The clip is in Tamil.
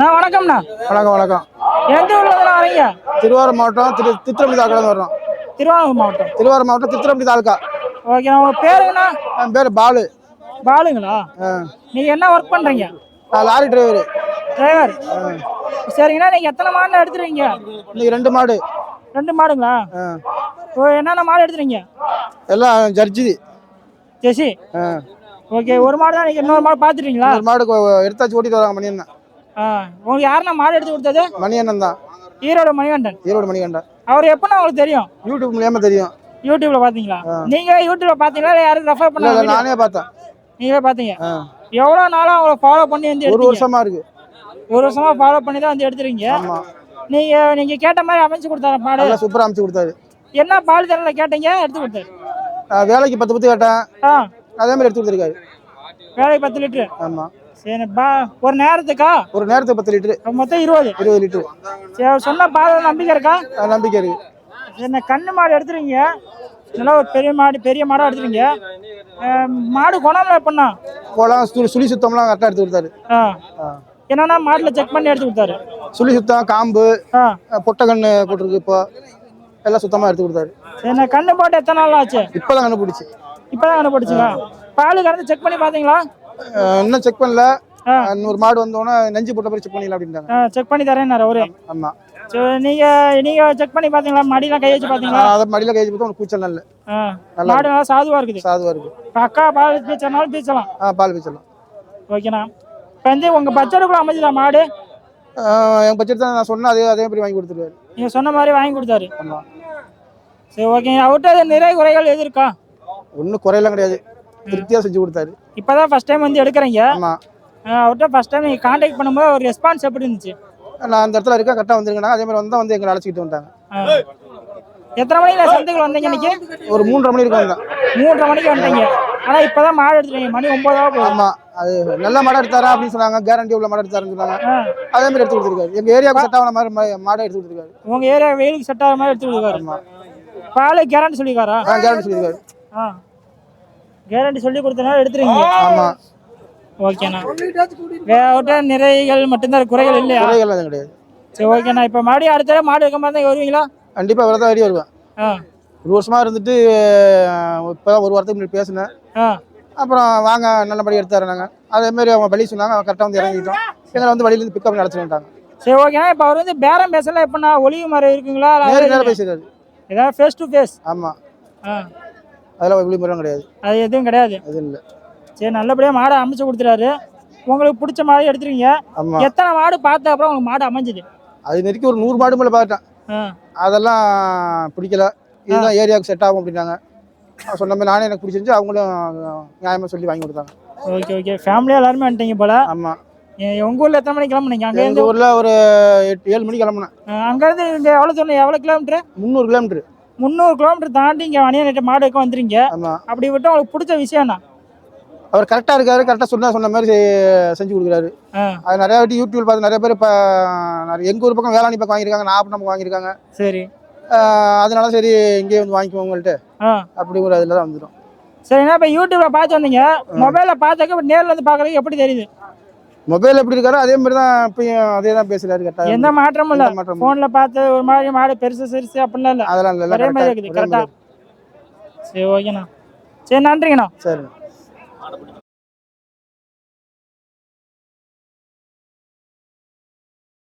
நான் வணக்கம்ண்ணா. வணக்கம் வணக்கம். எந்த ஊர்ல வரீங்க? திருவாரூர் மாவட்டம் திருத்திரம்பள்ளி தாலுக்கால வர்றோம். திருவாரூர் மாவட்டம். திருவாரூர் மாவட்டம் திருத்திரம்பள்ளி தாலுக்கா. ஓகே. உங்க பேருங்கண்ணா? என் பேர் பாலு. பாலுங்களா? நீங்க என்ன ஒர்க் பண்றீங்க? நான் லாரி டிரைவர். டிரைவர். சரிங்கண்ணா, நீங்க எத்தனை மாடு எடுத்துருவீங்க? இன்னைக்கு 2 மாடு. 2 மாடுங்களா? என்னென்ன மாடு எடுத்துறீங்க? எல்லாம் ஜெர்சி. ஜெர்சி. ஓகே. ஒரு மாடு தான். நீங்க இன்னொரு மாடு பாத்துட்டீங்களா? ஒரு மாடு எடுத்தாச்சு, ஓட்டிட்டு வராங்க மணியண்ணன். உங்களுக்கு யாருன்னா மாடு எடுத்து கொடுத்தது? மணியண்ணன் தான். ஈரோடு மணிகண்டன். ஈரோடு மணிகண்டன். அவர் எப்பன்னா உங்களுக்கு தெரியும்? யூடியூப் மூலமா தெரியும். யூடியூப்ல பாத்தீங்களா? நீங்க யூடியூப்ல பாத்தீங்களா இல்ல யாரும் ரெஃபர் பண்ணாங்க? இல்ல, நானே பார்த்தேன். நீங்களே பாத்தீங்க. எவ்வளவு நாளா அவங்கள ஃபாலோ பண்ணி வந்து எடுத்தீங்க? 1 வருஷமா இருக்கு. 1 வருஷமா ஃபாலோ பண்ணி தான் வந்து எடுத்துறீங்க. ஆமா. நீங்க கேட்ட மாதிரி அமைச்சு கொடுத்தாரு மாடு? நல்லா சூப்பரா அமைச்சு கொடுத்தாரு. என்ன பால் தரல கேட்டீங்க? எடுத்து கொடுத்தாரு. வேலைக்கு 10 பத்து கேட்டேன். அதே மாதிரி எடுத்து கொடுத்துருக்காரு. வேலைக்கு 10 லிட்டர். ஆமா. சரி. ஒரு நேரத்துக்கா? ஒரு நேரத்துக்கு 10 லிட்டர். மொத்தம் 20 லிட்டர். சரி. சொன்ன பால் நம்பிக்கை இருக்கா? நம்பிக்கை இருக்கு. என்ன கண்ணு மாடு எடுத்துறீங்க? நல்லா ஒரு பெரிய மாடா எடுத்துறீங்க. மாடு குணம்ல எப்படின்னா? குளம் சுழி சுத்தம்லாம் கரெக்டாக எடுத்து கொடுத்தாரு. என்னன்னா மாடுல செக் பண்ணி எடுத்து கொடுத்தாரு. சுழி சுத்தம், காம்பு, பொட்டை கண்ணு போட்டிருக்கு. இப்போ எல்லாம் சுத்தமாக எடுத்து கொடுத்தாரு. என்ன கண்ணு போட்டு எத்தனை நாள் ஆச்சு? இப்போதான் கண்ணு பிடிச்சி. இப்போதான் கண்ணு பிடிச்சிங்களா? பால் கறந்து செக் பண்ணி பார்த்தீங்களா? இன்னும் செக் பண்ணல. இன்னொரு மாடு வந்தோன்னா நெஞ்சு போட்ட மாதிரி செக் பண்ணிடலாம் அப்படின்ட்டாங்க. செக் பண்ணி தரேன்னாரு அவரு. ஆமா. நீங்க செக் பண்ணி பாத்தீங்களா? மடியெல்லாம் கை வச்சு பாத்தீங்களா? அத மடியில கை வச்சு பார்த்தா உனக்கு கூச்சல் நல்ல. மாடு நல்லா சாதுவா இருக்குது. சாதுவா இருக்கு. அக்கா பால் பீச்சனாலும் பீச்சலாம். பால் பீச்சலாம். ஓகேண்ணா. இப்போ வந்து உங்க பட்ஜெட்டுக்குள்ள அமைஞ்சதா மாடு? என் பட்ஜெட் தான் நான் சொன்ன அதே மாதிரி வாங்கி கொடுத்துருவாரு. நீங்க சொன்ன மாதிரி வாங்கி கொடுத்தாரு. ஆமா. சரி, ஓகே. அவர்கிட்ட நிறைய குறைகள் எது இருக்கா? ஒன்றும் குறையெல்லாம் கிடையாது. திருப்தியா செஞ்சு கொடுத்தாரு. இப்பதான் ஃபர்ஸ்ட் டைம் வந்து எடுக்கிறீங்க. ஆமா. அவர்கிட்ட ஃபர்ஸ்ட் டைம் நீங்க கான்டாக்ட் பண்ணும்போது ஒரு ரெஸ்பான்ஸ் எப்படி இருந்துச்சு? நான் அந்த இடத்துல இருக்கேன், கரெக்டாக வந்துருக்கேன். அதே மாதிரி வந்து எங்களை அழைச்சிக்கிட்டு வந்தாங்க. எத்தனை மணிக்கு சந்தைகள் வந்தீங்க இன்னைக்கு? ஒரு 3:30 மணி இருக்கும் வந்தேன். 3:30 மணிக்கு வந்தீங்க. ஆனால் இப்போதான் மாடு எடுத்துருங்க. மணி 9 ஆகும். ஆமாம். அது நல்ல மாடு எடுத்தாரா அப்படின்னு சொன்னாங்க. கேரண்டி உள்ள மாடு எடுத்தாருன்னு சொன்னாங்க. அதே மாதிரி எடுத்து கொடுத்துருக்காரு. எங்கள் ஏரியாவுக்கு செட் ஆகிற மாதிரி மாடை எடுத்து கொடுத்துருக்காரு. உங்கள் ஏரியா வெயிலுக்கு செட் ஆகிற மாதிரி எடுத்து கொடுத்துருக்காரு. ஆமாம். பால் கேரண்டி சொல்லிக்காரா? கேரண்டி சொல்லியிருக்காரு. கேரண்டி சொல்லி கொடுத்தனால எடுத்துருங்க. ஆமாம். ஓகேண்ணா. வேற நிறைகள் மட்டும்தான், குறைகள் இல்லையா? குறைகள் எதுவும் கிடையாது. சரி, ஓகேண்ணா. இப்போ மறுபடியும் அடுத்த மாடு இருக்க மாதிரி தான் வருவீங்களா? கண்டிப்பாக வேறு தான் வருவேன். 1 வருஷமா இருந்துட்டு இப்போதான் 1 வாரத்துக்கு முன்னாடி பேசினேன். அப்புறம் வாங்க நல்லபடியாக எடுத்தாரு. நாங்கள் அதேமாரி அவங்க வழி சொன்னாங்க. கரெக்டாக வந்து இறங்கிட்டோம். எங்களை வந்து வழியிலேருந்து பிக்கப் பண்ணி அழைச்சிட்டு வந்துட்டாங்க. சரி, ஓகேண்ணா. இப்போ அவர் வந்து பேரம் பேசலாம். எப்படின்னா ஒளிவு மறை இருக்குங்களா? நேரம் பேசிடுறாரு. ஏதாவது ஃபேஸ் டு ஃபேஸ்? ஆமாம். அதெல்லாம் ஒளிவு மறையும் கிடையாது. அது எதுவும் கிடையாது. எதுவும் இல்லை. சரி, நல்லபடியாக மாடை அமைச்சு கொடுத்துறாரு. உங்களுக்கு பிடிச்ச மாடு எடுத்துருங்க. எத்தனை மாடு பார்த்த அப்புறம் உங்களுக்கு மாடு அமைஞ்சுது? அது நெருக்கி ஒரு 100 மாடு மேலே பார்த்தேன். அதெல்லாம் பிடிக்கல. இதுதான் ஏரியாவுக்கு செட் ஆகும் அப்படின்னாங்க. சொன்ன மாதிரி நானே எனக்கு பிடிச்சிருந்துச்சு. அவங்களும் நியாயமாக சொல்லி வாங்கி கொடுத்தாங்க. Okay, okay. ஃபேமிலியாக எல்லாருமே வந்துட்டீங்க போல. ஆமாம். உங்கள் ஊரில் எத்தனை மணிக்கு கிளம்புனீங்க? அங்கே எங்கள் ஊரில் ஒரு 7 மணிக்கு கிளம்புனேன். அங்கேருந்து இங்கே எவ்வளோ கிலோமீட்டர்? 300 கிலோமீட்டர். 300 கிலோமீட்டர் தாண்டி இங்கே வணிகநேட்ட மாடு வைக்க வந்துறீங்க. அப்படி விட்டு உங்களுக்கு பிடிச்ச விஷயம்னா? அவர் கரெக்டாக இருக்காரு. கரெக்டாக சொன்ன மாதிரி செஞ்சு கொடுக்குறாரு. அது நிறையா வாட்டி யூடியூப் பார்த்து நிறைய பேர் இப்போ எங்கள் ஊர் பக்கம் வேளாண் பக்கம் வாங்கியிருக்காங்க, நாகப்பட்டினம் பக்கம் வாங்கியிருக்காங்க. சரி. அதனால சரி இங்கேயே வந்து வாங்கிக்குவோம் உங்கள்கிட்ட அப்படி ஒரு அதில் தான் வந்துடும். சரிண்ணா. இப்போ யூடியூப்பில் பார்த்து வந்தீங்க, மொபைலில் பார்த்தாக்க இப்போ நேரில் வந்து பார்க்குறதுக்கு எப்படி தெரியுது? மொபைல் எப்படி இருக்காரோ அதே மாதிரி தான் இப்பயும் அதே தான் பேசுகிறாரு. கரெக்டாக எந்த மாற்றமும் இல்லை. ஃபோனில் பார்த்து ஒரு மாதிரி மாடு பெருசு சிறுசு அப்படிலாம் இல்லை. அதெல்லாம் இல்லை. ஒரே மாதிரி இருக்குது. கரெக்டாக. சரி, ஓகேண்ணா. சரி, நன்றிங்கண்ணா. சரி.